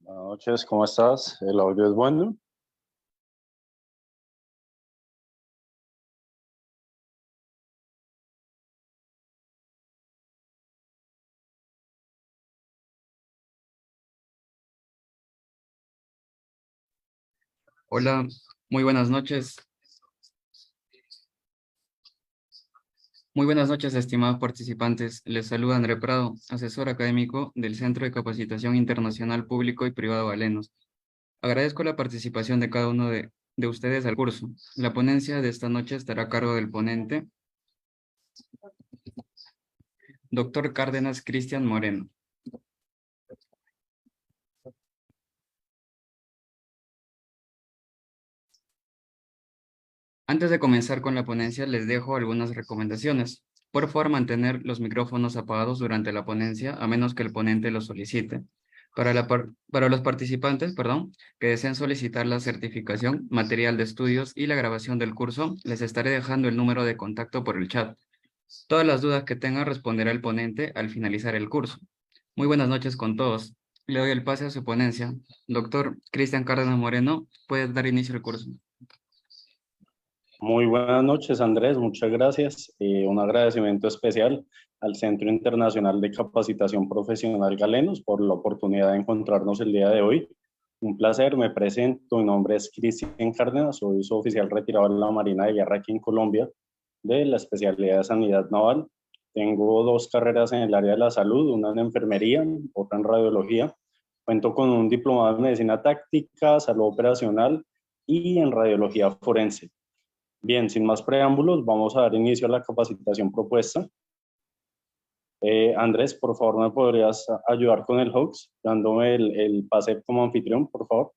Buenas noches, ¿cómo estás? ¿El audio es bueno? Hola, muy buenas noches. Muy buenas noches, estimados participantes. Les saluda André Prado, asesor académico del Centro de Capacitación Internacional Público y Privado Valenos. Agradezco la participación de cada uno de ustedes al curso. La ponencia de esta noche estará a cargo del ponente, doctor Cárdenas Cristian Moreno. Antes de comenzar con la ponencia, les dejo algunas recomendaciones. Por favor, mantener los micrófonos apagados durante la ponencia, a menos que el ponente lo solicite. Para los participantes, que deseen solicitar la certificación, material de estudios y la grabación del curso, les estaré dejando el número de contacto por el chat. Todas las dudas que tengan responderá el ponente al finalizar el curso. Muy buenas noches con todos. Le doy el pase a su ponencia. Doctor Cristian Cárdenas Moreno, puede dar inicio al curso. Muy buenas noches, Andrés. Muchas gracias. Un agradecimiento especial al Centro Internacional de Capacitación Profesional Galenos por la oportunidad de encontrarnos el día de hoy. Un placer, me presento. Mi nombre es Cristian Cárdenas, soy su oficial retirado de la Marina de Guerra aquí en Colombia, de la especialidad de Sanidad Naval. Tengo dos carreras en el área de la salud, una en enfermería, otra en radiología. Cuento con un diplomado en medicina táctica, salud operacional y en radiología forense. Bien, sin más preámbulos, vamos a dar inicio a la capacitación propuesta. Andrés, por favor, ¿me podrías ayudar con el host, dándome el pase como anfitrión, por favor?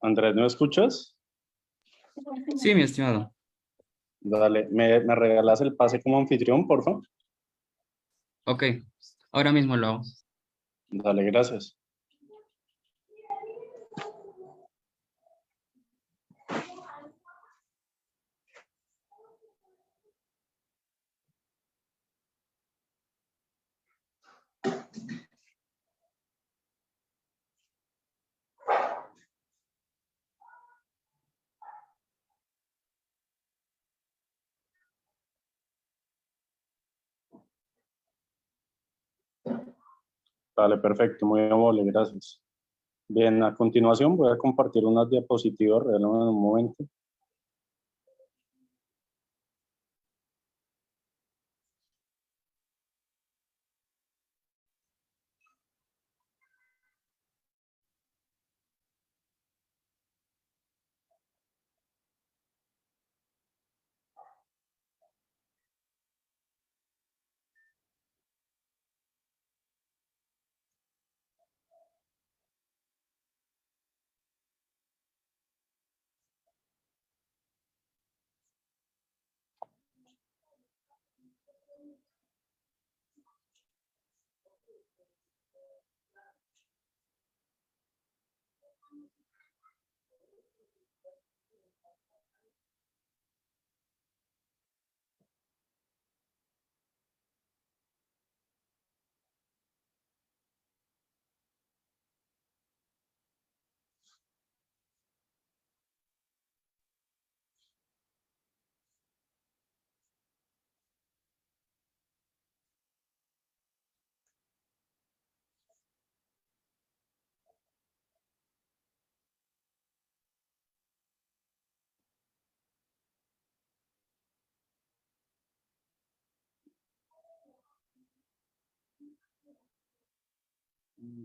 Andrés, ¿me escuchas? Sí, mi estimado. Dale, ¿me regalas el pase como anfitrión, por favor? Ok, ahora mismo lo hago. Dale, gracias. Dale, perfecto, muy amable, gracias. Bien, a continuación voy a compartir unas diapositivas, regálame un momento.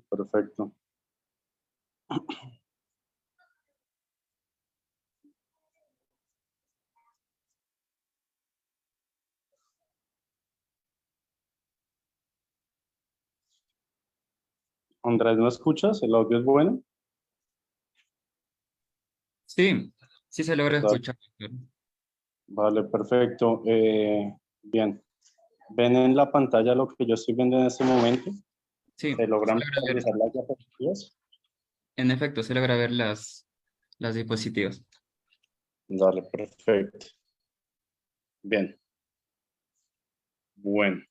Perfecto. Andrés, ¿no escuchas? ¿El audio es bueno? Sí, sí se logra Dale. escuchar. Vale, perfecto. Bien. ¿Ven en la pantalla lo que yo estoy viendo en este momento? Sí, ¿Se se logran logra ver, visualizar las diapositivas? en efecto, se logra ver las diapositivas. Dale, perfecto. Bien. Bueno.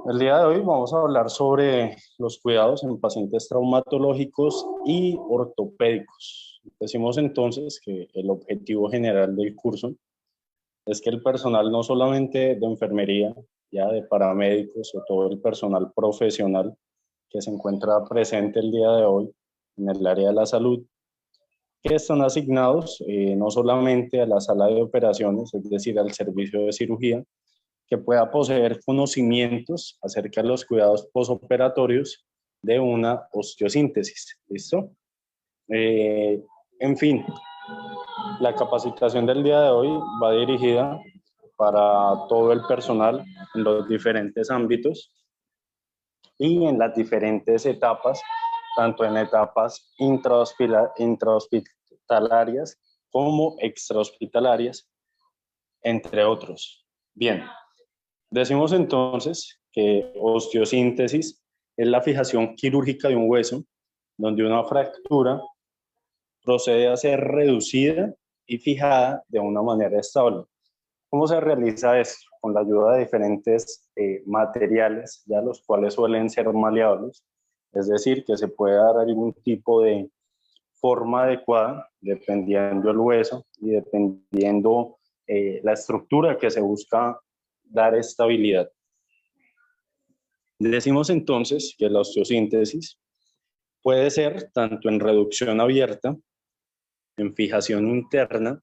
El día de hoy vamos a hablar sobre los cuidados en pacientes traumatológicos y ortopédicos. Decimos entonces que el objetivo general del curso es que el personal no solamente de enfermería, ya de paramédicos o todo el personal profesional que se encuentra presente el día de hoy en el área de la salud, que están asignados no solamente a la sala de operaciones, es decir, al servicio de cirugía, que pueda poseer conocimientos acerca de los cuidados posoperatorios de una osteosíntesis. ¿Listo? Eh, en fin, la capacitación del día de hoy va dirigida para todo el personal en los diferentes ámbitos y en las diferentes etapas, tanto en etapas intrahospitalarias como extrahospitalarias, entre otros. Bien, decimos entonces que osteosíntesis es la fijación quirúrgica de un hueso donde una fractura procede a ser reducida y fijada de una manera estable. ¿Cómo se realiza esto? Con la ayuda de diferentes materiales, ya los cuales suelen ser maleables, es decir, que se puede dar algún tipo de forma adecuada dependiendo el hueso y dependiendo la estructura que se busca dar estabilidad. Decimos entonces que la osteosíntesis puede ser tanto en reducción abierta, en fijación interna,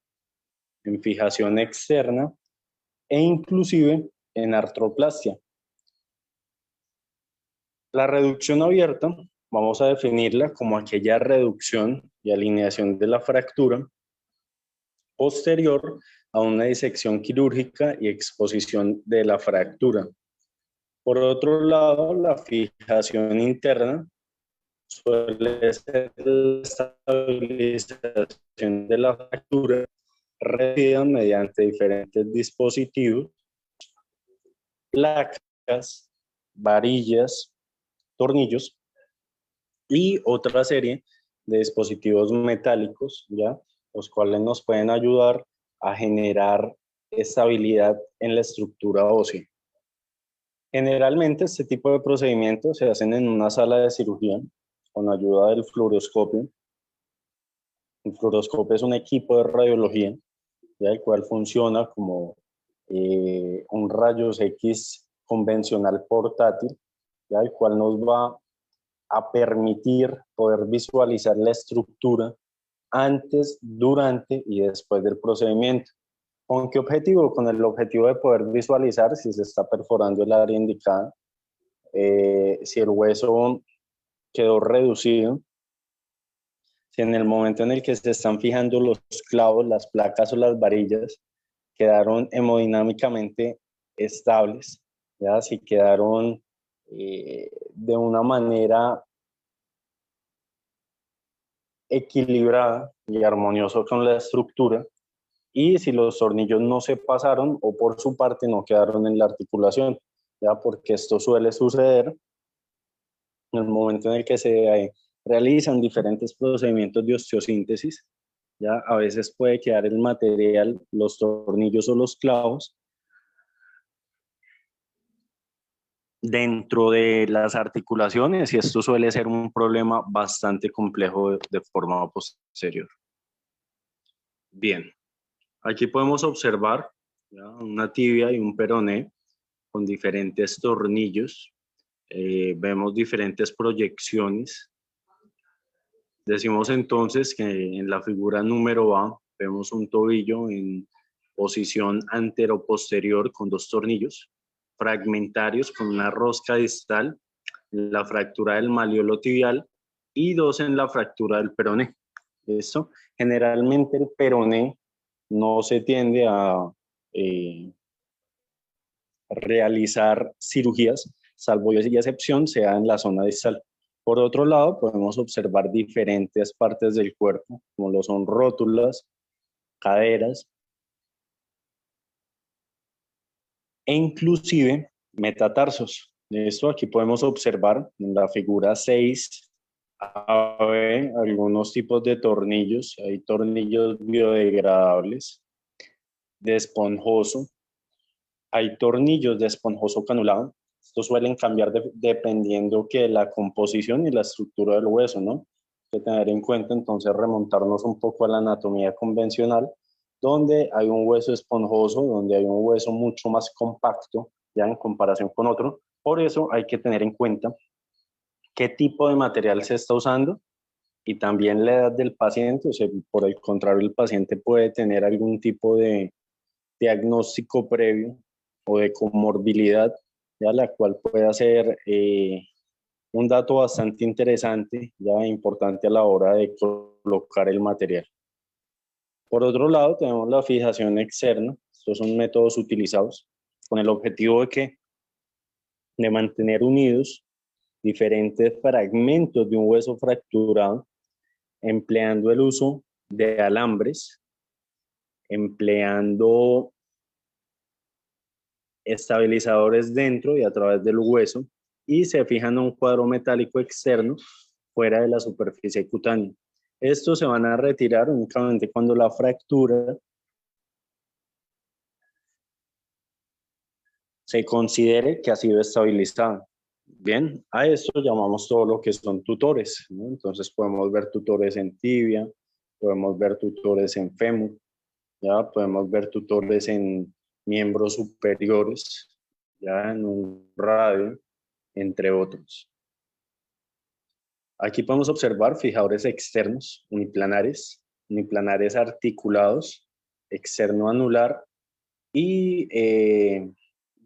en fijación externa e inclusive en artroplastia. La reducción abierta vamos a definirla como aquella reducción y alineación de la fractura posterior a una disección quirúrgica y exposición de la fractura. Por otro lado, la fijación interna suele ser la estabilización de la fractura recibida mediante diferentes dispositivos, placas, varillas, tornillos y otra serie de dispositivos metálicos, ¿ya? Los cuales nos pueden ayudar a generar estabilidad en la estructura ósea. Generalmente este tipo de procedimientos se hacen en una sala de cirugía con ayuda del fluoroscopio. El fluoroscopio es un equipo de radiología, ¿ya? El cual funciona como un rayos X convencional portátil, ¿ya? El cual nos va a permitir poder visualizar la estructura antes, durante y después del procedimiento. ¿Con qué objetivo? Con el objetivo de poder visualizar si se está perforando el área indicada, si el hueso quedó reducido, si en el momento en el que se están fijando los clavos, las placas o las varillas quedaron hemodinámicamente estables, ¿ya? Si quedaron de una manera equilibrada y armonioso con la estructura, y si los tornillos no se pasaron o por su parte no quedaron en la articulación, ya porque esto suele suceder en el momento en el que se realizan diferentes procedimientos de osteosíntesis, ya a veces puede quedar el material, los tornillos o los clavos dentro de las articulaciones y esto suele ser un problema bastante complejo de forma posterior. Bien, aquí podemos observar, ¿ya?, una tibia y un peroné con diferentes tornillos. Vemos diferentes proyecciones. Decimos entonces que en la figura número A vemos un tobillo en posición antero-posterior con dos tornillos fragmentarios con una rosca distal, la fractura del maleolo tibial y dos en la fractura del peroné. Esto, generalmente el peroné no se tiende a realizar cirugías, salvo y excepción, sea en la zona distal. Por otro lado, podemos observar diferentes partes del cuerpo, como lo son rótulas, caderas e inclusive metatarsos. Esto aquí podemos observar en la figura 6, algunos tipos de tornillos. Hay tornillos biodegradables, de esponjoso. Hay tornillos de esponjoso canulado. Estos suelen cambiar dependiendo que la composición y la estructura del hueso, ¿no? Hay que tener en cuenta entonces remontarnos un poco a la anatomía convencional, donde hay un hueso esponjoso, donde hay un hueso mucho más compacto, ya en comparación con otro. Por eso hay que tener en cuenta qué tipo de material se está usando y también la edad del paciente. O sea, por el contrario, el paciente puede tener algún tipo de diagnóstico previo o de comorbilidad, ya la cual puede ser un dato bastante interesante, ya importante a la hora de colocar el material. Por otro lado, tenemos la fijación externa. Estos son métodos utilizados con el objetivo de mantener unidos diferentes fragmentos de un hueso fracturado, empleando el uso de alambres, empleando estabilizadores dentro y a través del hueso, y se fijan a un cuadro metálico externo fuera de la superficie cutánea. Estos se van a retirar únicamente cuando la fractura se considere que ha sido estabilizada. Bien, a esto llamamos todo lo que son tutores, ¿no? Entonces podemos ver tutores en tibia, podemos ver tutores en fémur, ya podemos ver tutores en miembros superiores, ya en un radio, entre otros. Aquí podemos observar fijadores externos, uniplanares articulados, externo anular, y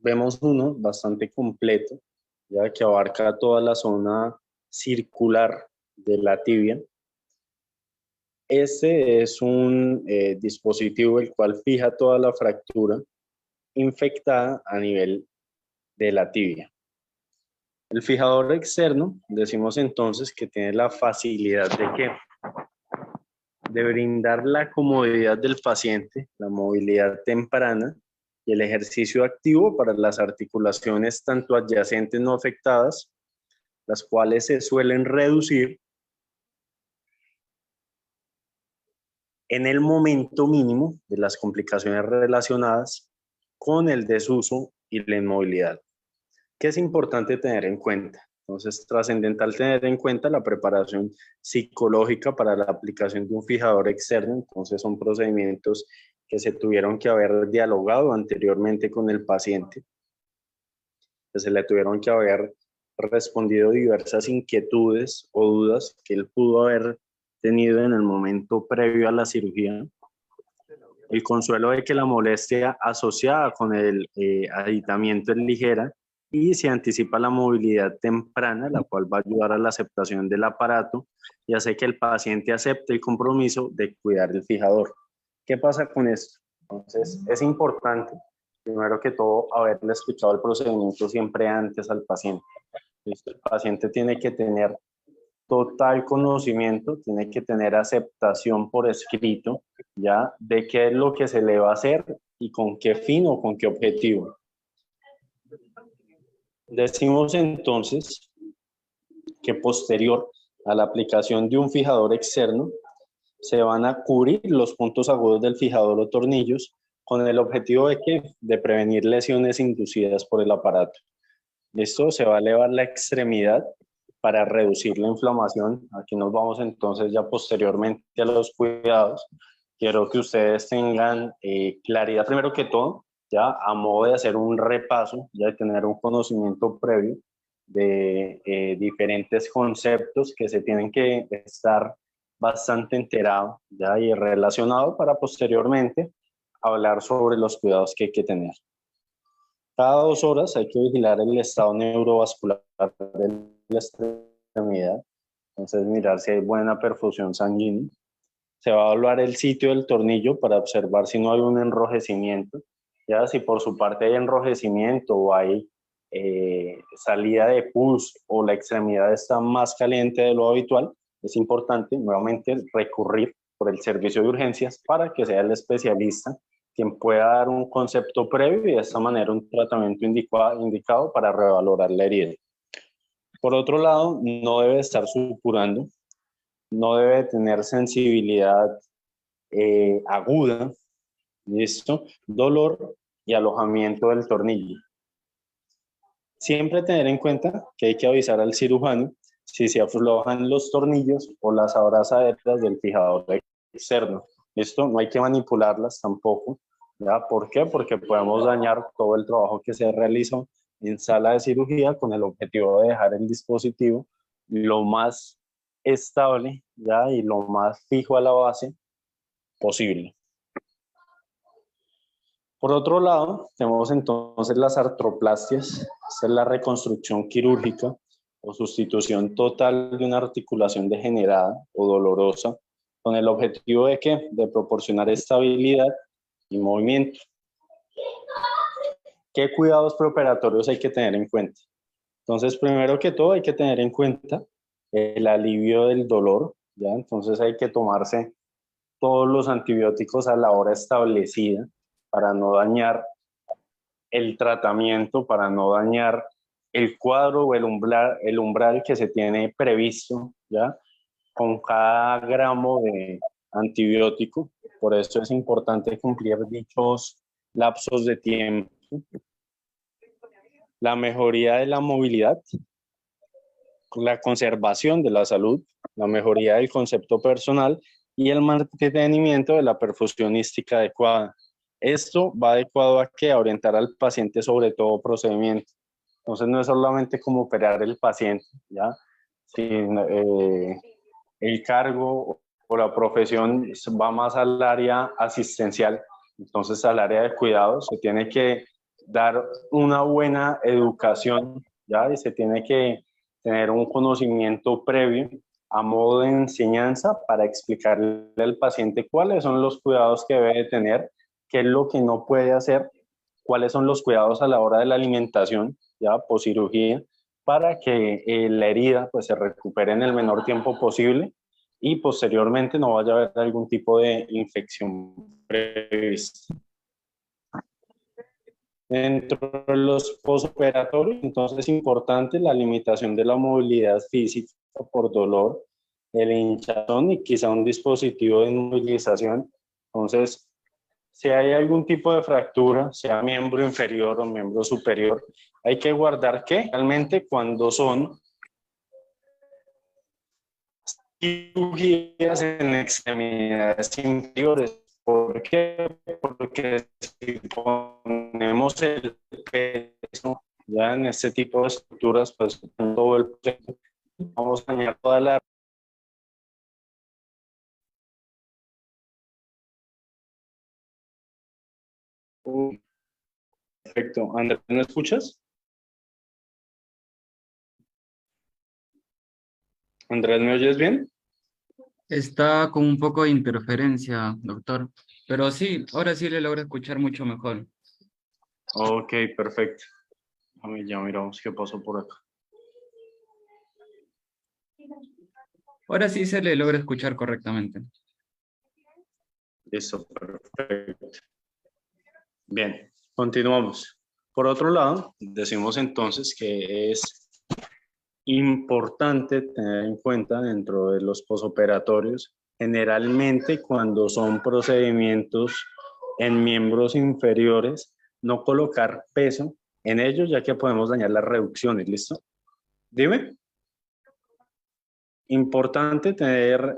vemos uno bastante completo, ya que abarca toda la zona circular de la tibia. Este es un dispositivo el cual fija toda la fractura infectada a nivel de la tibia. El fijador externo, decimos entonces que tiene la facilidad de brindar la comodidad del paciente, la movilidad temprana y el ejercicio activo para las articulaciones tanto adyacentes no afectadas, las cuales se suelen reducir en el momento mínimo de las complicaciones relacionadas con el desuso y la inmovilidad. ¿Qué es importante tener en cuenta? Entonces, trascendental tener en cuenta la preparación psicológica para la aplicación de un fijador externo. Entonces, son procedimientos que se tuvieron que haber dialogado anteriormente con el paciente, que se le tuvieron que haber respondido diversas inquietudes o dudas que él pudo haber tenido en el momento previo a la cirugía. El consuelo de que la molestia asociada con el aditamiento es ligera y se anticipa la movilidad temprana, la cual va a ayudar a la aceptación del aparato y hace que el paciente acepte el compromiso de cuidar el fijador. ¿Qué pasa con esto? Entonces, es importante, primero que todo, haberle explicado el procedimiento siempre antes al paciente. El paciente tiene que tener total conocimiento, tiene que tener aceptación por escrito, ya, de qué es lo que se le va a hacer y con qué fin o con qué objetivo. Decimos entonces que posterior a la aplicación de un fijador externo, se van a cubrir los puntos agudos del fijador o tornillos con el objetivo de prevenir lesiones inducidas por el aparato. Esto se va a elevar la extremidad para reducir la inflamación. Aquí nos vamos entonces ya posteriormente a los cuidados. Quiero que ustedes tengan claridad primero que todo, ya a modo de hacer un repaso, ya de tener un conocimiento previo de diferentes conceptos que se tienen que estar bastante enterado ya y relacionado para posteriormente hablar sobre los cuidados que hay que tener. Cada 2 horas hay que vigilar el estado neurovascular de la extremidad, entonces mirar si hay buena perfusión sanguínea. Se va a evaluar el sitio del tornillo para observar si no hay un enrojecimiento. Ya si por su parte hay enrojecimiento o hay salida de pus o la extremidad está más caliente de lo habitual, es importante nuevamente recurrir por el servicio de urgencias para que sea el especialista quien pueda dar un concepto previo y de esta manera un tratamiento indicado para revalorar la herida. Por otro lado, no debe estar supurando, no debe tener sensibilidad aguda, ¿listo? Dolor y alojamiento del tornillo. Siempre tener en cuenta que hay que avisar al cirujano si se aflojan los tornillos o las abrazaderas del fijador externo. Esto no hay que manipularlas tampoco, ¿ya? ¿Por qué? Porque podemos dañar todo el trabajo que se realizó en sala de cirugía con el objetivo de dejar el dispositivo lo más estable, ¿ya? Y lo más fijo a la base posible. Por otro lado, tenemos entonces las artroplastias. Esta es la reconstrucción quirúrgica o sustitución total de una articulación degenerada o dolorosa, con el objetivo de ¿qué? De proporcionar estabilidad y movimiento. ¿Qué cuidados preoperatorios hay que tener en cuenta? Entonces, primero que todo, hay que tener en cuenta el alivio del dolor, ¿ya? Entonces hay que tomarse todos los antibióticos a la hora establecida para no dañar el tratamiento, para no dañar el cuadro o el umbral que se tiene previsto, ¿ya? Con cada gramo de antibiótico. Por eso es importante cumplir dichos lapsos de tiempo. La mejoría de la movilidad, la conservación de la salud, la mejoría del concepto personal y el mantenimiento de la perfusionística adecuada. Esto va adecuado a que orientar al paciente sobre todo procedimiento. Entonces no es solamente como operar el paciente, ¿ya? Sino, el cargo o la profesión va más al área asistencial, entonces al área de cuidados. Se tiene que dar una buena educación, ¿ya? Y se tiene que tener un conocimiento previo a modo de enseñanza para explicarle al paciente cuáles son los cuidados que debe tener, qué es lo que no puede hacer, cuáles son los cuidados a la hora de la alimentación, ya poscirugía, para que la herida pues, se recupere en el menor tiempo posible y posteriormente no vaya a haber algún tipo de infección prevista. Dentro de los posoperatorios, entonces es importante la limitación de la movilidad física por dolor, el hinchazón y quizá un dispositivo de inmovilización. Entonces, si hay algún tipo de fractura, sea miembro inferior o miembro superior, hay que guardar que realmente cuando son cirugías en extremidades inferiores. ¿Por qué? Porque si ponemos el peso ya en este tipo de estructuras, pues todo el peso, vamos a dañar toda la... Perfecto. Andrés, ¿me escuchas? Andrés, ¿me oyes bien? Está con un poco de interferencia, doctor. Pero sí, ahora sí le logro escuchar mucho mejor. Ok, perfecto. Ya miramos qué pasó por acá. Ahora sí se le logra escuchar correctamente. Listo, perfecto. Bien, continuamos. Por otro lado, decimos entonces que es importante tener en cuenta dentro de los posoperatorios, generalmente cuando son procedimientos en miembros inferiores, no colocar peso en ellos, ya que podemos dañar las reducciones, ¿listo? Dime. Importante tener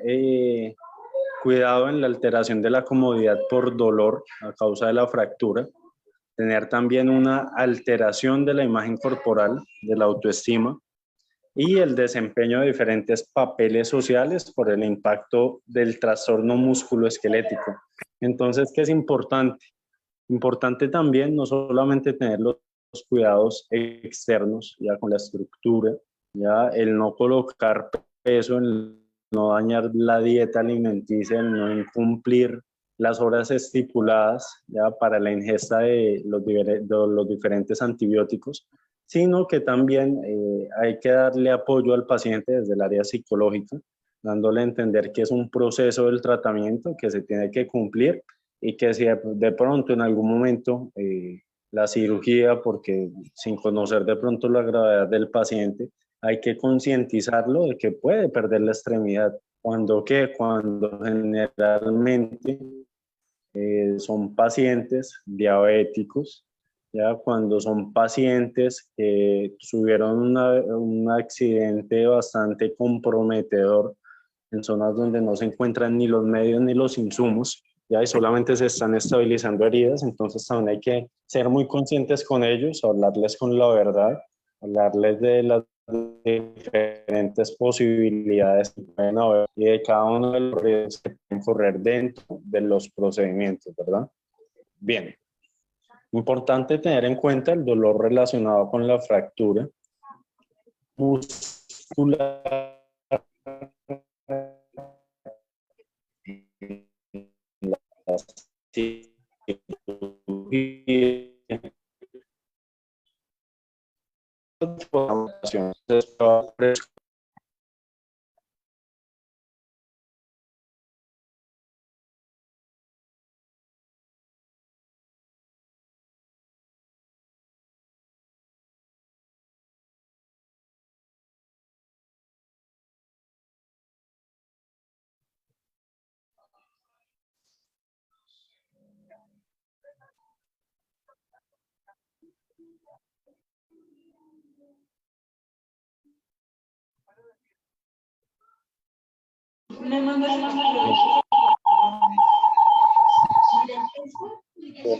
cuidado en la alteración de la comodidad por dolor a causa de la fractura, tener también una alteración de la imagen corporal, de la autoestima y el desempeño de diferentes papeles sociales por el impacto del trastorno musculoesquelético. Entonces, ¿qué es importante? Importante también no solamente tener los cuidados externos, ya con la estructura, ya el no colocar peso, el no dañar la dieta alimenticia, el no incumplir las horas estipuladas ya para la ingesta de los diferentes antibióticos, sino que también hay que darle apoyo al paciente desde el área psicológica, dándole a entender que es un proceso del tratamiento que se tiene que cumplir y que si de pronto en algún momento la cirugía, porque sin conocer de pronto la gravedad del paciente, hay que concientizarlo de que puede perder la extremidad. Cuando generalmente son pacientes diabéticos, ya cuando son pacientes que tuvieron un accidente bastante comprometedor en zonas donde no se encuentran ni los medios ni los insumos, ya y solamente se están estabilizando heridas, entonces también hay que ser muy conscientes con ellos, hablarles con la verdad, hablarles de las diferentes posibilidades que pueden haber y de cada uno de los riesgos que pueden correr dentro de los procedimientos, ¿verdad? Bien, importante tener en cuenta el dolor relacionado con la fractura muscular, la cirugía,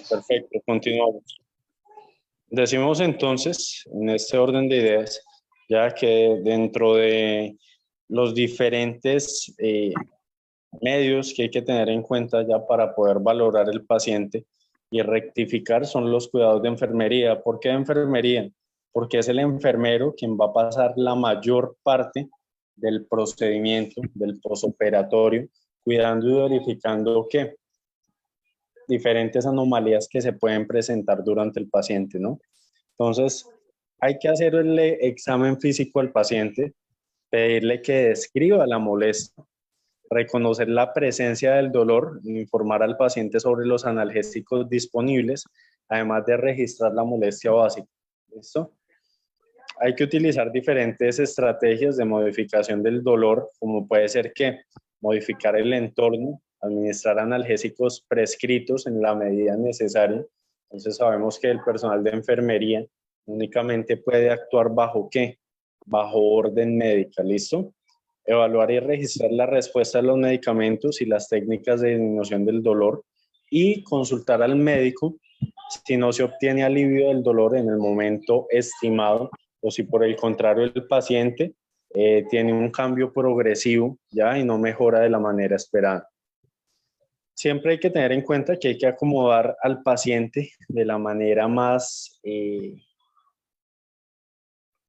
Perfecto, continuamos. Decimos entonces, en este orden de ideas, ya que dentro de los diferentes medios que hay que tener en cuenta ya para poder valorar el paciente y rectificar son los cuidados de enfermería. ¿Por qué de enfermería? Porque es el enfermero quien va a pasar la mayor parte del procedimiento, del posoperatorio, cuidando y verificando que diferentes anomalías que se pueden presentar durante el paciente, ¿no? Entonces, hay que hacerle examen físico al paciente, pedirle que describa la molestia, reconocer la presencia del dolor, informar al paciente sobre los analgésicos disponibles, además de registrar la molestia básica. ¿Listo? Hay que utilizar diferentes estrategias de modificación del dolor, como puede ser que modificar el entorno, administrar analgésicos prescritos en la medida necesaria. Entonces sabemos que el personal de enfermería únicamente puede actuar bajo ¿qué? Bajo orden médica, ¿listo? Evaluar y registrar la respuesta a los medicamentos y las técnicas de disminución del dolor y consultar al médico si no se obtiene alivio del dolor en el momento estimado o si por el contrario el paciente tiene un cambio progresivo ya y no mejora de la manera esperada. Siempre hay que tener en cuenta que hay que acomodar al paciente de la manera más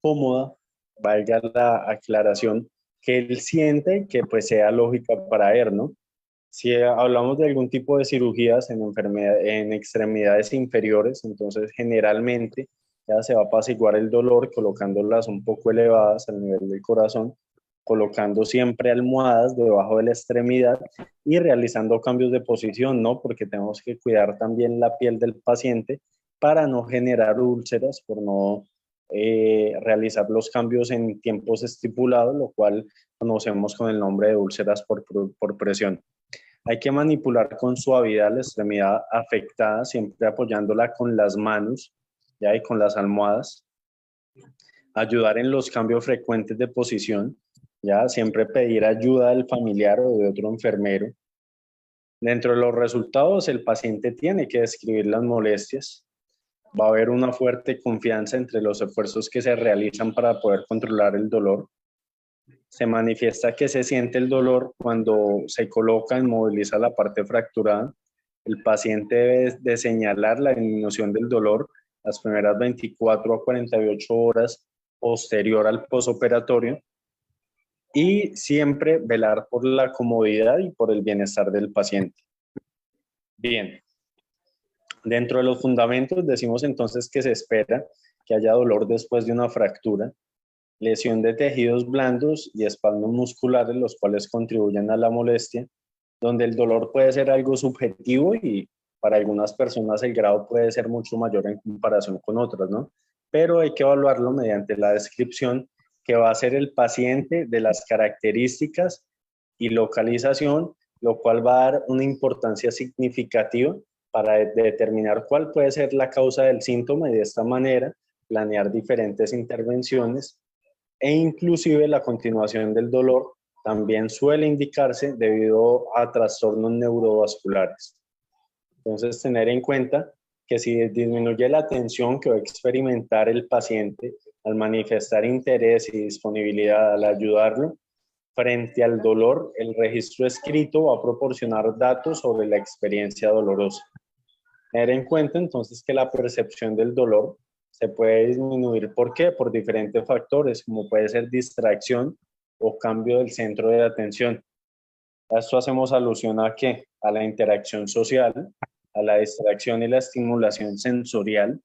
cómoda, valga la aclaración, que él siente y que pues sea lógica para él, ¿no? Si hablamos de algún tipo de cirugías en extremidades inferiores, entonces generalmente ya se va a apaciguar el dolor colocándolas un poco elevadas al nivel del corazón, colocando siempre almohadas debajo de la extremidad y realizando cambios de posición, ¿no? Porque tenemos que cuidar también la piel del paciente para no generar úlceras, por no realizar los cambios en tiempos estipulados, lo cual conocemos con el nombre de úlceras por presión. Hay que manipular con suavidad la extremidad afectada, siempre apoyándola con las manos, ¿ya? Y con las almohadas. Ayudar en los cambios frecuentes de posición, ¿ya? Siempre pedir ayuda del familiar o de otro enfermero. Dentro de los resultados, el paciente tiene que describir las molestias. Va a haber una fuerte confianza entre los esfuerzos que se realizan para poder controlar el dolor. Se manifiesta que se siente el dolor cuando se coloca, inmoviliza la parte fracturada. El paciente debe de señalar la disminución del dolor las primeras 24 a 48 horas posterior al posoperatorio y siempre velar por la comodidad y por el bienestar del paciente. Bien, dentro de los fundamentos decimos entonces que se espera que haya dolor después de una fractura, lesión de tejidos blandos y espasmos musculares, los cuales contribuyen a la molestia, donde el dolor puede ser algo subjetivo y para algunas personas el grado puede ser mucho mayor en comparación con otras, ¿no? Pero hay que evaluarlo mediante la descripción que va a hacer el paciente de las características y localización, lo cual va a dar una importancia significativa para determinar cuál puede ser la causa del síntoma y de esta manera planear diferentes intervenciones e inclusive la continuación del dolor también suele indicarse debido a trastornos neurovasculares. Entonces, tener en cuenta que si disminuye la tensión que va a experimentar el paciente al manifestar interés y disponibilidad al ayudarlo, frente al dolor, el registro escrito va a proporcionar datos sobre la experiencia dolorosa. Tener en cuenta entonces que la percepción del dolor se puede disminuir. ¿Por qué? Por diferentes factores, como puede ser distracción o cambio del centro de atención. A esto hacemos alusión a ¿qué? A la interacción social, a la distracción y la estimulación sensorial,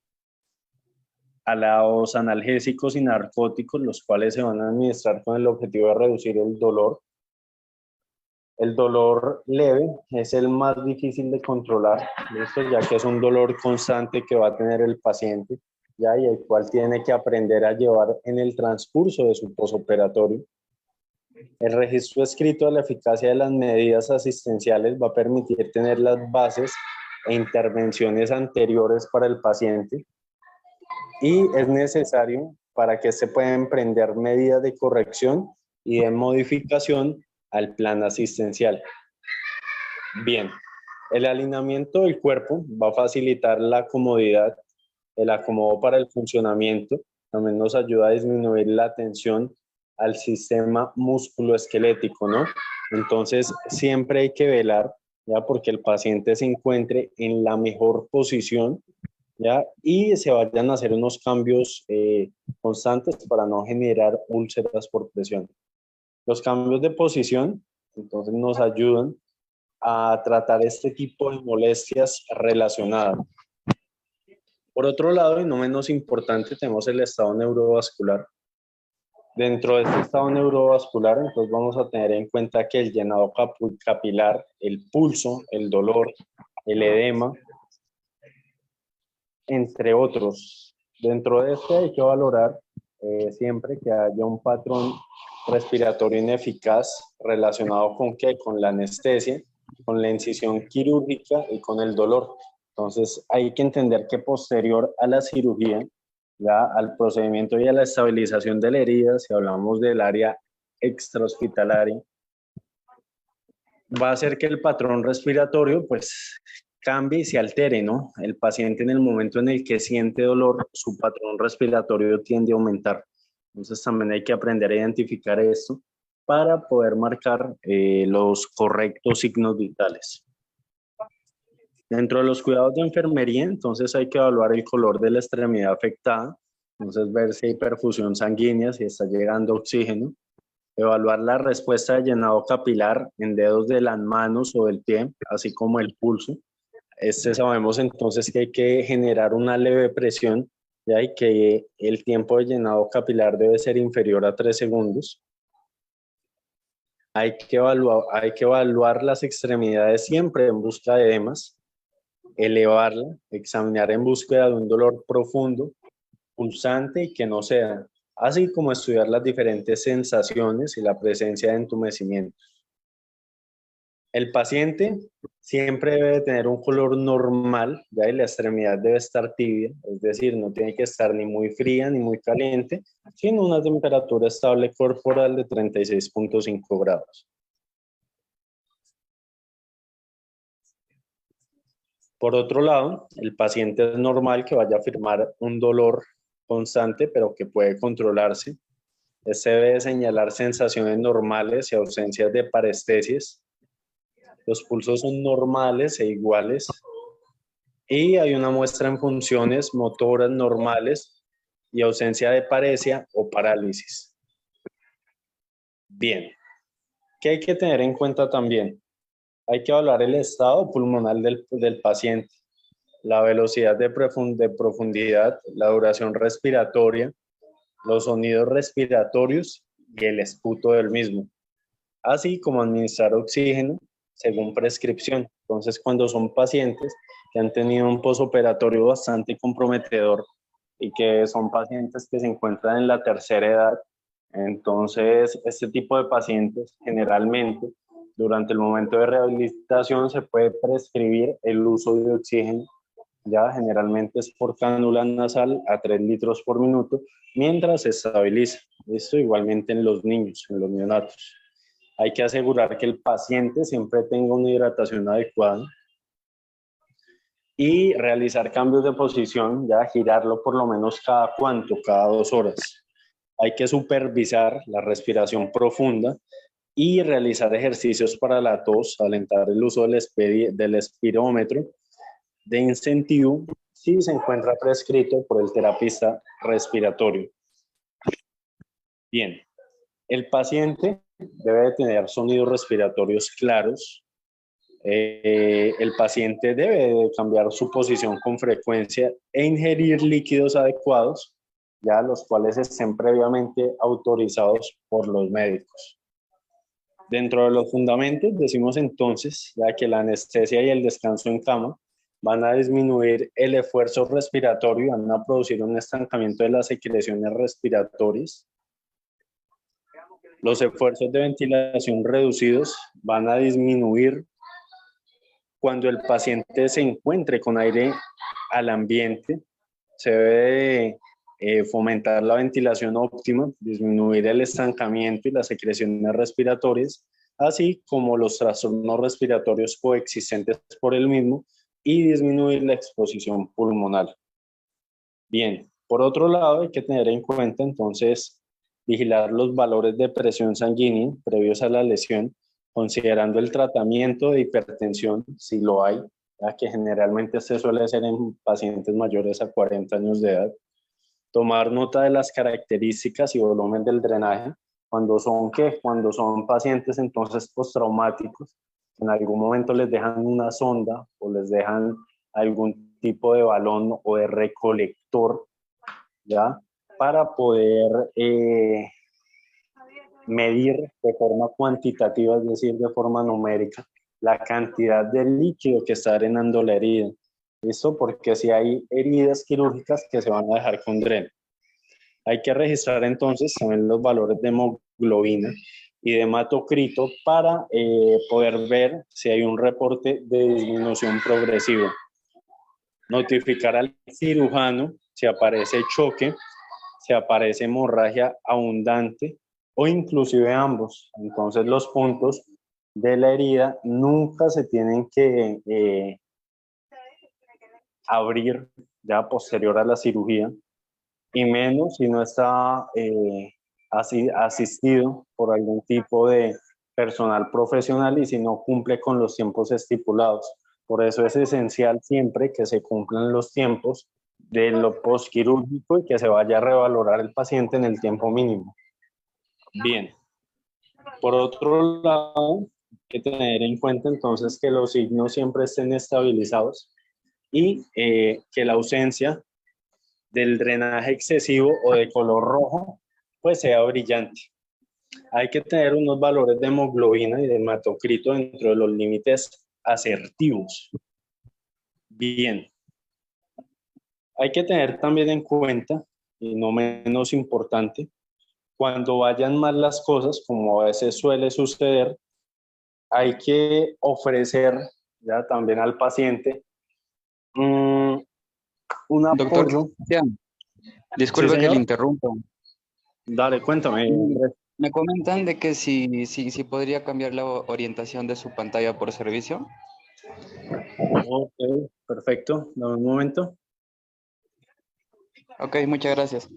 a los analgésicos y narcóticos, los cuales se van a administrar con el objetivo de reducir el dolor. El dolor leve es el más difícil de controlar, ¿listo? Ya que es un dolor constante que va a tener el paciente, ¿ya? Y el cual tiene que aprender a llevar en el transcurso de su posoperatorio. El registro escrito de la eficacia de las medidas asistenciales va a permitir tener las bases e intervenciones anteriores para el paciente y es necesario para que se pueda emprender medidas de corrección y de modificación al plan asistencial. Bien, el alineamiento del cuerpo va a facilitar la comodidad, el acomodo para el funcionamiento, también nos ayuda a disminuir la tensión al sistema musculoesquelético, ¿no? Entonces, siempre hay que velar, ¿ya? Porque el paciente se encuentre en la mejor posición, ¿ya? Y se vayan a hacer unos cambios constantes para no generar úlceras por presión. Los cambios de posición, entonces, nos ayudan a tratar este tipo de molestias relacionadas. Por otro lado, y no menos importante, tenemos el estado neurovascular. Dentro de este estado neurovascular, entonces vamos a tener en cuenta que el llenado capilar, el pulso, el dolor, el edema, entre otros. Dentro de este hay que valorar siempre que haya un patrón respiratorio ineficaz relacionado con ¿qué? Con la anestesia, con la incisión quirúrgica y con el dolor. Entonces hay que entender que posterior a la cirugía, ya al procedimiento y a la estabilización de la herida, si hablamos del área extrahospitalaria, va a hacer que el patrón respiratorio pues cambie y se altere, ¿no? El paciente en el momento en el que siente dolor, su patrón respiratorio tiende a aumentar. Entonces también hay que aprender a identificar esto para poder marcar los correctos signos vitales. Dentro de los cuidados de enfermería, entonces hay que evaluar el color de la extremidad afectada, entonces ver si hay perfusión sanguínea, si está llegando oxígeno, evaluar la respuesta de llenado capilar en dedos de las manos o del pie, así como el pulso. Sabemos entonces que hay que generar una leve presión, ¿ya? Y que el tiempo de llenado capilar debe ser inferior a 3 segundos. Hay que evaluar las extremidades siempre en busca de edemas, elevarla, examinar en búsqueda de un dolor profundo, pulsante y que no sea, así como estudiar las diferentes sensaciones y la presencia de entumecimientos. El paciente siempre debe tener un color normal, ya, y la extremidad debe estar tibia, es decir, no tiene que estar ni muy fría ni muy caliente, sino una temperatura estable corporal de 36.5 grados. Por otro lado, el paciente es normal que vaya a afirmar un dolor constante, pero que puede controlarse. Se debe señalar sensaciones normales y ausencias de parestesias. Los pulsos son normales e iguales. Y hay una muestra en funciones motoras normales y ausencia de paresia o parálisis. Bien, ¿qué hay que tener en cuenta también? Hay que evaluar el estado pulmonar del paciente. la velocidad de profundidad, la duración respiratoria, los sonidos respiratorios y el esputo del mismo, así como administrar oxígeno según prescripción. Entonces, cuando son pacientes que han tenido un posoperatorio bastante comprometedor y que son pacientes que se encuentran en la tercera edad, entonces este tipo de pacientes generalmente durante el momento de rehabilitación se puede prescribir el uso de oxígeno, ya generalmente es por cánula nasal a 3 litros por minuto, mientras se estabiliza. Esto igualmente en los niños, en los neonatos. Hay que asegurar que el paciente siempre tenga una hidratación adecuada y realizar cambios de posición, ya girarlo por lo menos cada 2 horas. Hay que supervisar la respiración profunda y realizar ejercicios para la tos, alentar el uso del espirómetro de incentivo si se encuentra prescrito por el terapista respiratorio. Bien, el paciente debe tener sonidos respiratorios claros. El paciente debe cambiar su posición con frecuencia e ingerir líquidos adecuados, ya los cuales estén previamente autorizados por los médicos. Dentro de los fundamentos decimos entonces ya que la anestesia y el descanso en cama van a disminuir el esfuerzo respiratorio, van a producir un estancamiento de las secreciones respiratorias. Los esfuerzos de ventilación reducidos van a disminuir cuando el paciente se encuentre con aire al ambiente. Se debe fomentar la ventilación óptima, disminuir el estancamiento y las secreciones respiratorias, así como los trastornos respiratorios coexistentes por el mismo y disminuir la exposición pulmonar. Bien, por otro lado hay que tener en cuenta entonces vigilar los valores de presión sanguínea previos a la lesión, considerando el tratamiento de hipertensión, si lo hay, ya que generalmente se suele hacer en pacientes mayores a 40 años de edad. Tomar nota de las características y volumen del drenaje, cuando son pacientes entonces postraumáticos, en algún momento les dejan una sonda o les dejan algún tipo de balón o de recolector, ¿ya? Para poder medir de forma cuantitativa, es decir, de forma numérica, la cantidad de líquido que está drenando la herida. Esto porque si hay heridas quirúrgicas que se van a dejar con dreno. Hay que registrar entonces también los valores de hemoglobina y de hematocrito para poder ver si hay un reporte de disminución progresiva. Notificar al cirujano si aparece choque, si aparece hemorragia abundante o inclusive ambos. Entonces los puntos de la herida nunca se tienen que abrir ya posterior a la cirugía, y menos si no está asistido por algún tipo de personal profesional y si no cumple con los tiempos estipulados. Por eso es esencial siempre que se cumplan los tiempos de lo postquirúrgico y que se vaya a revalorar el paciente en el tiempo mínimo. Bien, por otro lado, hay que tener en cuenta entonces que los signos siempre estén estabilizados y que la ausencia del drenaje excesivo o de color rojo, pues sea brillante. Hay que tener unos valores de hemoglobina y de hematocrito dentro de los límites asertivos. Bien. Hay que tener también en cuenta, y no menos importante, cuando vayan mal las cosas, como a veces suele suceder, hay que ofrecer ya también al paciente un Doctor apoyo. Sebastián, Sí, disculpe que le señor. interrumpa. Dale, cuéntame. Me comentan de que si podría cambiar la orientación de su pantalla por servicio. Ok, perfecto. Dame un momento. Ok, muchas gracias.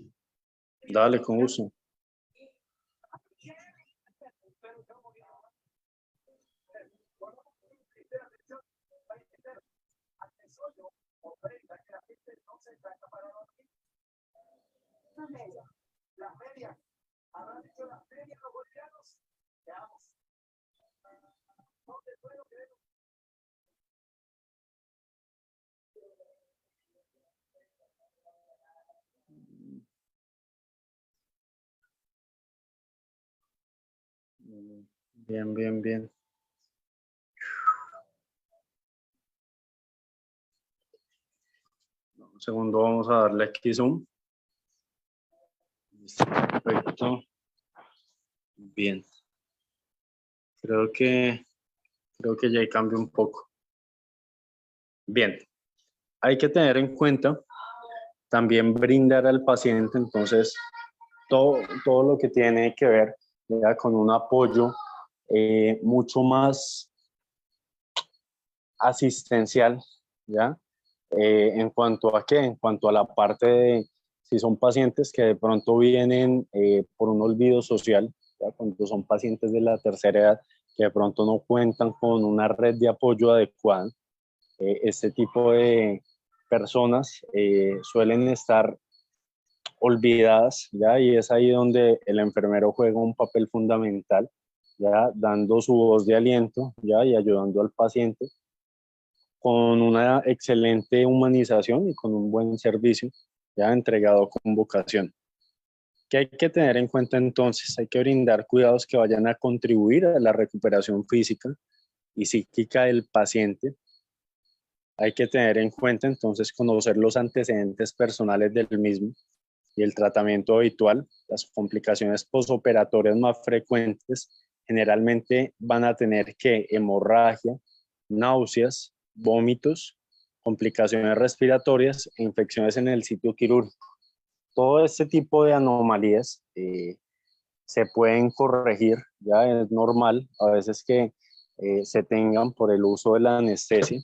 Dale, con gusto. Bien, bien, bien. Un segundo, vamos a darle aquí zoom. Listo, perfecto. Bien. Creo que, creo que ya ahí cambia un poco. Bien. Hay que tener en cuenta también brindar al paciente, entonces, todo lo que tiene que ver ya, con un apoyo mucho más asistencial, ¿ya? ¿En cuanto a qué? En cuanto a la parte de si son pacientes que de pronto vienen por un olvido social, ¿ya? Cuando son pacientes de la tercera edad que de pronto no cuentan con una red de apoyo adecuada, este tipo de personas suelen estar olvidadas, ¿ya? Y es ahí donde el enfermero juega un papel fundamental, ¿ya? Dando su voz de aliento, ¿ya? Y ayudando al paciente con una excelente humanización y con un buen servicio, ya entregado con vocación. ¿Qué hay que tener en cuenta entonces? Hay que brindar cuidados que vayan a contribuir a la recuperación física y psíquica del paciente. Hay que tener en cuenta entonces conocer los antecedentes personales del mismo y el tratamiento habitual. Las complicaciones posoperatorias más frecuentes generalmente van a tener que hemorragia, náuseas, vómitos, complicaciones respiratorias e infecciones en el sitio quirúrgico. Todo este tipo de anomalías se pueden corregir, ya es normal a veces que se tengan por el uso de la anestesia.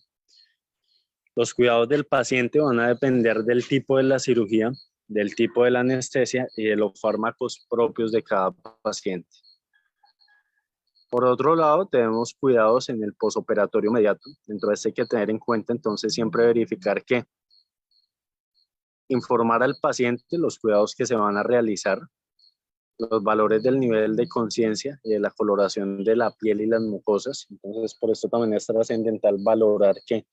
Los cuidados del paciente van a depender del tipo de la cirugía, del tipo de la anestesia y de los fármacos propios de cada paciente. Por otro lado, tenemos cuidados en el posoperatorio inmediato. Dentro de esto hay que tener en cuenta entonces siempre verificar que informar al paciente los cuidados que se van a realizar, los valores del nivel de conciencia y de la coloración de la piel y las mucosas. Entonces, por esto también es trascendental valorar que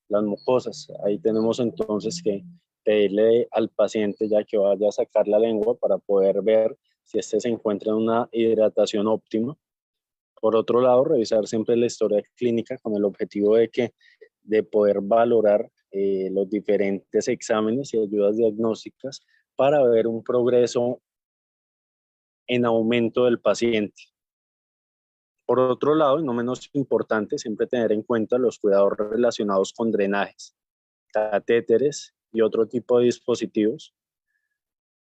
las mucosas, ahí tenemos entonces que pedirle al paciente ya que vaya a sacar la lengua para poder ver si éste se encuentra en una hidratación óptima. Por otro lado, revisar siempre la historia clínica con el objetivo de poder valorar los diferentes exámenes y ayudas diagnósticas para ver un progreso en aumento del paciente. Por otro lado, y no menos importante, siempre tener en cuenta los cuidados relacionados con drenajes, catéteres y otro tipo de dispositivos.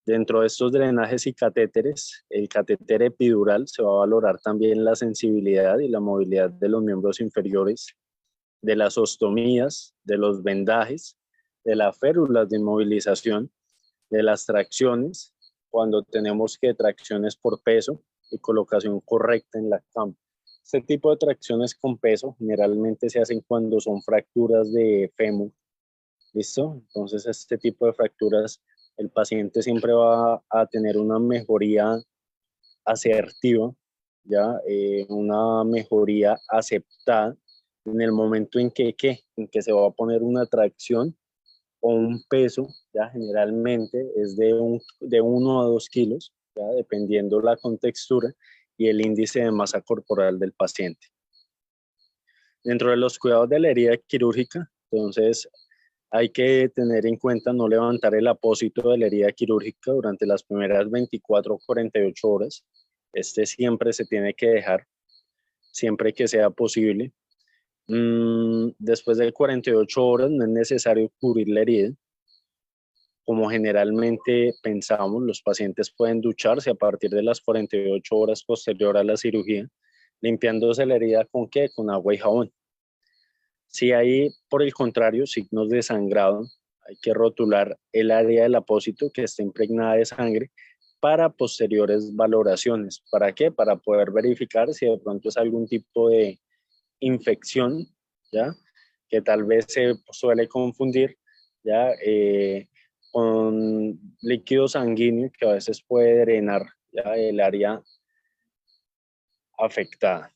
Dentro de estos drenajes y catéteres, el catéter epidural se va a valorar también la sensibilidad y la movilidad de los miembros inferiores, de las ostomías, de los vendajes, de las férulas de inmovilización, de las tracciones, cuando tenemos que tracciones por peso y colocación correcta en la cama. Este tipo de tracciones con peso generalmente se hacen cuando son fracturas de fémur. ¿Listo? Entonces, este tipo de fracturas, el paciente siempre va a tener una mejoría asertiva, ¿ya? Una mejoría aceptada en el momento en en que se va a poner una tracción o un peso, ya generalmente es de 1 a 2 kilos, ya dependiendo la contextura y el índice de masa corporal del paciente. Dentro de los cuidados de la herida quirúrgica, entonces hay que tener en cuenta no levantar el apósito de la herida quirúrgica durante las primeras 24 o 48 horas. Este siempre se tiene que dejar, siempre que sea posible. Después de 48 horas no es necesario cubrir la herida. Como generalmente pensamos, los pacientes pueden ducharse a partir de las 48 horas posterior a la cirugía, limpiándose la herida ¿con qué? Con agua y jabón. Si hay, por el contrario, signos de sangrado, hay que rotular el área del apósito que esté impregnada de sangre para posteriores valoraciones. ¿Para qué? Para poder verificar si de pronto es algún tipo de infección, ¿ya? Que tal vez se suele confundir, ¿ya? Con líquido sanguíneo que a veces puede drenar, ¿ya? El área afectada.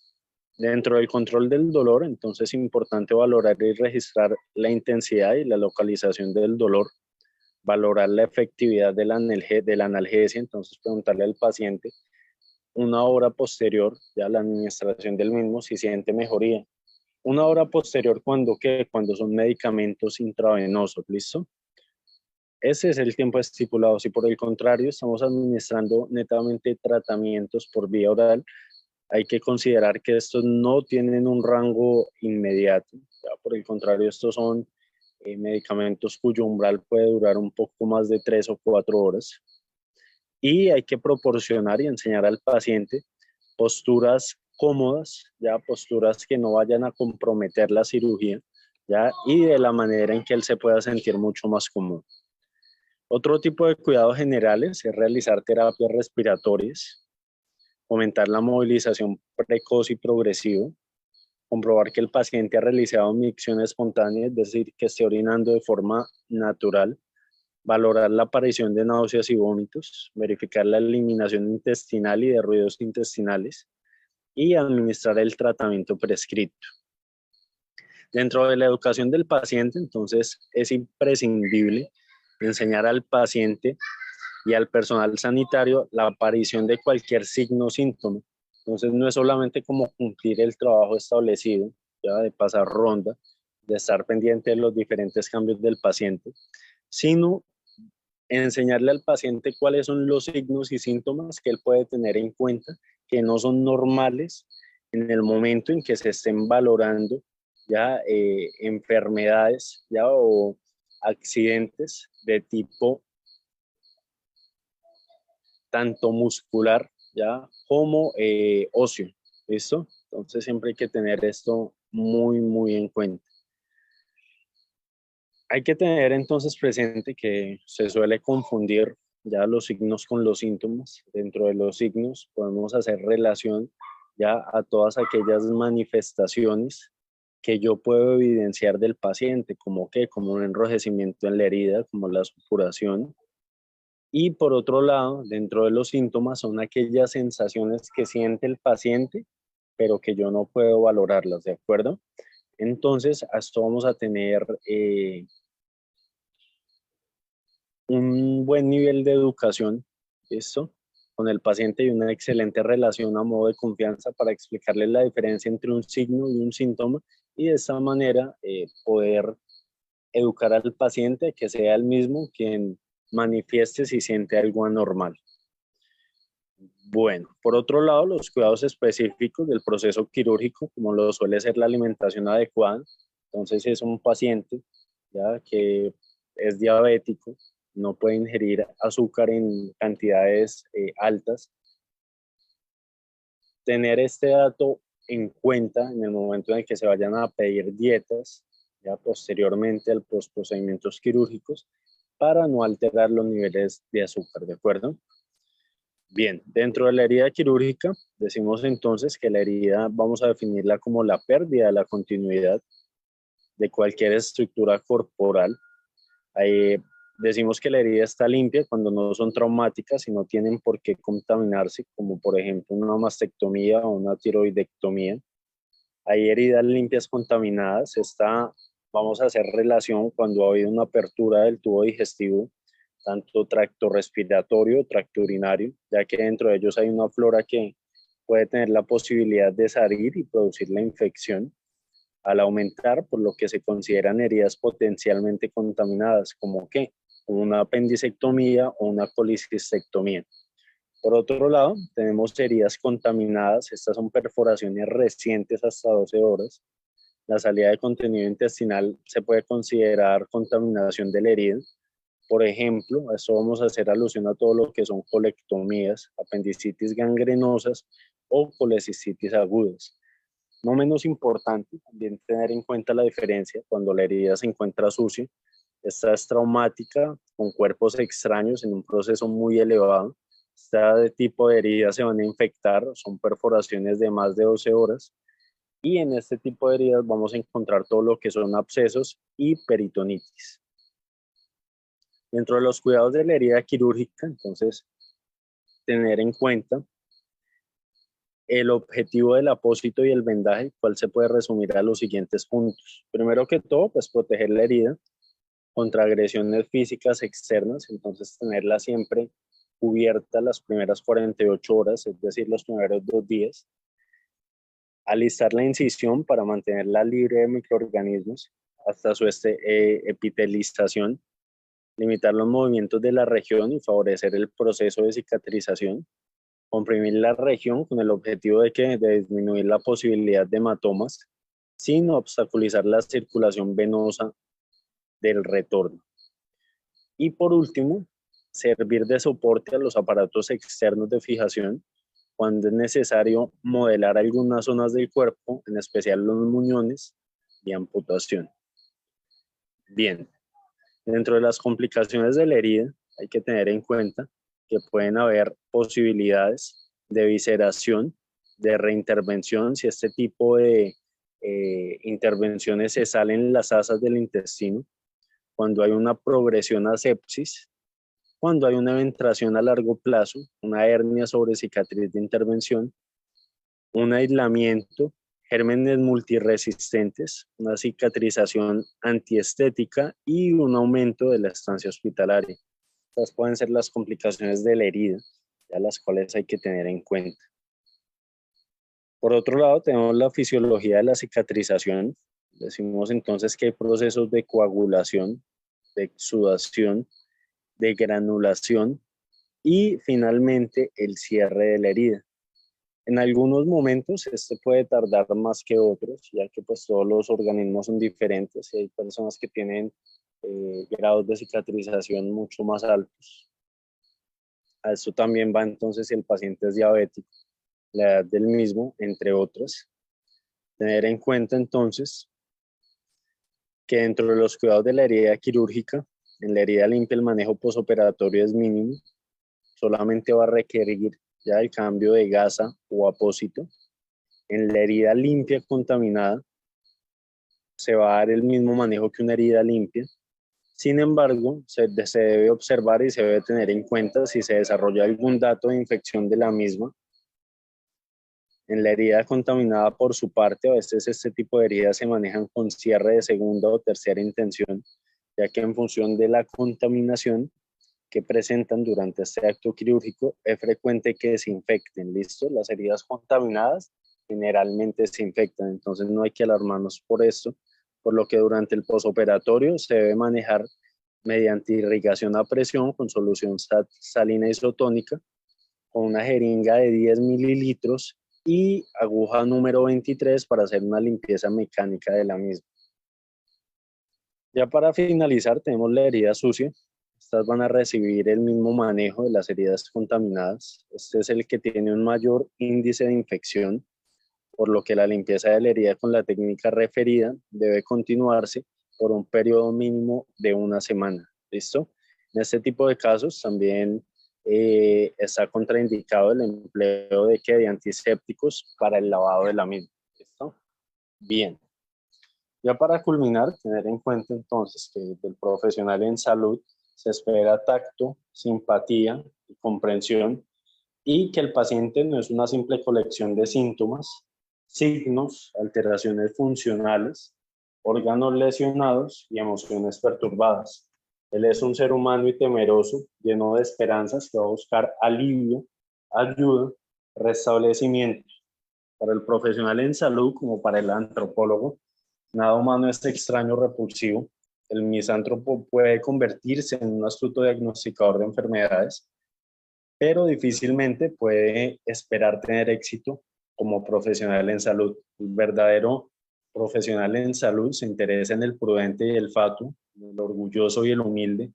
Dentro del control del dolor, entonces es importante valorar y registrar la intensidad y la localización del dolor, valorar la efectividad de la analgesia, entonces preguntarle al paciente una hora posterior ya a la administración del mismo si siente mejoría. Una hora posterior cuando son medicamentos intravenosos, ¿listo? Ese es el tiempo estipulado. Si por el contrario estamos administrando netamente tratamientos por vía oral, hay que considerar que estos no tienen un rango inmediato. Ya por el contrario, estos son medicamentos cuyo umbral puede durar un poco más de 3 o 4 horas. Y hay que proporcionar y enseñar al paciente posturas cómodas, ya posturas que no vayan a comprometer la cirugía, ya, y de la manera en que él se pueda sentir mucho más cómodo. Otro tipo de cuidados generales es realizar terapias respiratorias, aumentar la movilización precoz y progresiva, comprobar que el paciente ha realizado micción espontánea, es decir, que esté orinando de forma natural, valorar la aparición de náuseas y vómitos, verificar la eliminación intestinal y de ruidos intestinales y administrar el tratamiento prescrito. Dentro de la educación del paciente, entonces, es imprescindible enseñar al paciente y al personal sanitario la aparición de cualquier signo o síntoma. Entonces, no es solamente como cumplir el trabajo establecido, ya de pasar ronda, de estar pendiente de los diferentes cambios del paciente, sino enseñarle al paciente cuáles son los signos y síntomas que él puede tener en cuenta, que no son normales en el momento en que se estén valorando ya enfermedades ya o accidentes de tipo tanto muscular ya como óseo. ¿Listo? Entonces siempre hay que tener esto muy en cuenta. Hay que tener entonces presente que se suele confundir ya los signos con los síntomas. Dentro de los signos podemos hacer relación ya a todas aquellas manifestaciones que yo puedo evidenciar del paciente, como un enrojecimiento en la herida, como la supuración. Y por otro lado, dentro de los síntomas son aquellas sensaciones que siente el paciente, pero que yo no puedo valorarlas, ¿de acuerdo? Entonces, a esto vamos a tener un buen nivel de educación, ¿listo? Con el paciente y una excelente relación a modo de confianza para explicarle la diferencia entre un signo y un síntoma y de esta manera poder educar al paciente que sea el mismo quien manifieste si siente algo anormal. Bueno, por otro lado, los cuidados específicos del proceso quirúrgico, como lo suele ser la alimentación adecuada. Entonces, si es un paciente ya que es diabético, no puede ingerir azúcar en cantidades altas. Tener este dato en cuenta en el momento en el que se vayan a pedir dietas, ya posteriormente a los procedimientos quirúrgicos, para no alterar los niveles de azúcar, ¿de acuerdo? Bien, dentro de la herida quirúrgica, decimos entonces que la herida vamos a definirla como la pérdida de la continuidad de cualquier estructura corporal. Decimos que la herida está limpia cuando no son traumáticas y no tienen por qué contaminarse, como por ejemplo una mastectomía o una tiroidectomía. Hay heridas limpias contaminadas. Vamos a hacer relación cuando ha habido una apertura del tubo digestivo, tanto tracto respiratorio, tracto urinario, ya que dentro de ellos hay una flora que puede tener la posibilidad de salir y producir la infección al aumentar, por lo que se consideran heridas potencialmente contaminadas, como una apendicectomía o una colicistectomía. Por otro lado, tenemos heridas contaminadas. Estas son perforaciones recientes hasta 12 horas. La salida de contenido intestinal se puede considerar contaminación de la herida. Por ejemplo, a esto vamos a hacer alusión a todo lo que son colectomías, apendicitis gangrenosas o colecistitis agudas. No menos importante, también tener en cuenta la diferencia cuando la herida se encuentra sucia. Esta es traumática, con cuerpos extraños en un proceso muy elevado. Este tipo de heridas se van a infectar, son perforaciones de más de 12 horas. Y en este tipo de heridas vamos a encontrar todo lo que son abscesos y peritonitis. Dentro de los cuidados de la herida quirúrgica, entonces, tener en cuenta el objetivo del apósito y el vendaje, cual se puede resumir a los siguientes puntos. Primero que todo, pues proteger la herida contra agresiones físicas externas, entonces tenerla siempre cubierta las primeras 48 horas, es decir, los primeros 2 días. Alistar la incisión para mantenerla libre de microorganismos hasta su epitelización, limitar los movimientos de la región y favorecer el proceso de cicatrización, comprimir la región con el objetivo de disminuir la posibilidad de hematomas sin obstaculizar la circulación venosa del retorno. Y por último, servir de soporte a los aparatos externos de fijación cuando es necesario modelar algunas zonas del cuerpo, en especial los muñones y amputación. Bien, dentro de las complicaciones de la herida hay que tener en cuenta que pueden haber posibilidades de visceración, de reintervención, si este tipo de intervenciones se salen las asas del intestino, cuando hay una progresión a sepsis, cuando hay una eventración a largo plazo, una hernia sobre cicatriz de intervención, un aislamiento, gérmenes multiresistentes, una cicatrización antiestética y un aumento de la estancia hospitalaria. Estas pueden ser las complicaciones de la herida, a las cuales hay que tener en cuenta. Por otro lado, tenemos la fisiología de la cicatrización. Decimos entonces que hay procesos de coagulación, de exudación, de granulación y finalmente el cierre de la herida. En algunos momentos este puede tardar más que otros, ya que pues todos los organismos son diferentes y hay personas que tienen grados de cicatrización mucho más altos. A esto también va entonces si el paciente es diabético, la edad del mismo, entre otras. Tener en cuenta entonces que dentro de los cuidados de la herida quirúrgica, en la herida limpia el manejo posoperatorio es mínimo, solamente va a requerir ya el cambio de gasa o apósito. En la herida limpia contaminada se va a dar el mismo manejo que una herida limpia. Sin embargo, se debe observar y se debe tener en cuenta si se desarrolla algún dato de infección de la misma. En la herida contaminada por su parte, a veces este tipo de heridas se manejan con cierre de segunda o tercera intención, ya que en función de la contaminación que presentan durante este acto quirúrgico, es frecuente que se infecten, ¿listo? Las heridas contaminadas generalmente se infectan, entonces no hay que alarmarnos por esto, por lo que durante el posoperatorio se debe manejar mediante irrigación a presión con solución salina isotónica, con una jeringa de 10 mililitros y aguja número 23 para hacer una limpieza mecánica de la misma. Ya para finalizar tenemos la herida sucia. Estas van a recibir el mismo manejo de las heridas contaminadas. Este es el que tiene un mayor índice de infección, por lo que la limpieza de la herida con la técnica referida debe continuarse por un periodo mínimo de una semana. ¿Listo? En este tipo de casos también está contraindicado el empleo de antisépticos para el lavado de la misma. ¿Listo? Bien. Ya para culminar, tener en cuenta entonces que del profesional en salud se espera tacto, simpatía y comprensión, y que el paciente no es una simple colección de síntomas, signos, alteraciones funcionales, órganos lesionados y emociones perturbadas. Él es un ser humano y temeroso, lleno de esperanzas, que va a buscar alivio, ayuda, restablecimiento. Para el profesional en salud, como para el antropólogo, nada humano es extraño o repulsivo. El misántropo puede convertirse en un astuto diagnosticador de enfermedades, pero difícilmente puede esperar tener éxito como profesional en salud. El verdadero profesional en salud se interesa en el prudente y el fatuo, en el orgulloso y el humilde,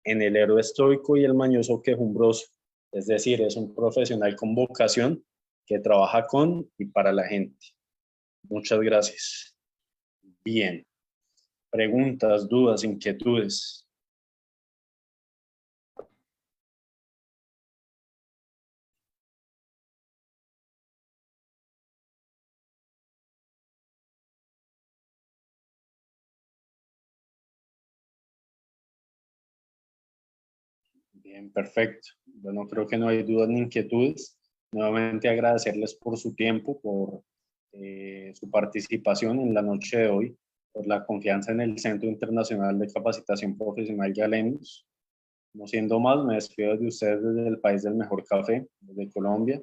en el héroe estoico y el mañoso quejumbroso. Es decir, es un profesional con vocación que trabaja con y para la gente. Muchas gracias. Bien. Preguntas, dudas, inquietudes. Bien, perfecto. Bueno, creo que no hay dudas ni inquietudes. Nuevamente agradecerles por su tiempo, por su participación en la noche de hoy, por la confianza en el Centro Internacional de Capacitación Profesional Galenos. No siendo más, me despido de ustedes desde el país del mejor café, desde Colombia.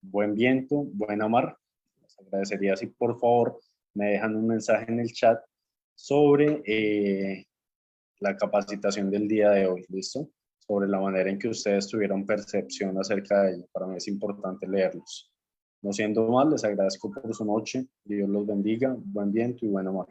Buen viento, buena mar. Les agradecería si por favor me dejan un mensaje en el chat sobre la capacitación del día de hoy, ¿listo? Sobre la manera en que ustedes tuvieron percepción acerca de ello. Para mí es importante leerlos. No siendo más, les agradezco por su noche. Dios los bendiga, buen viento y buena mar.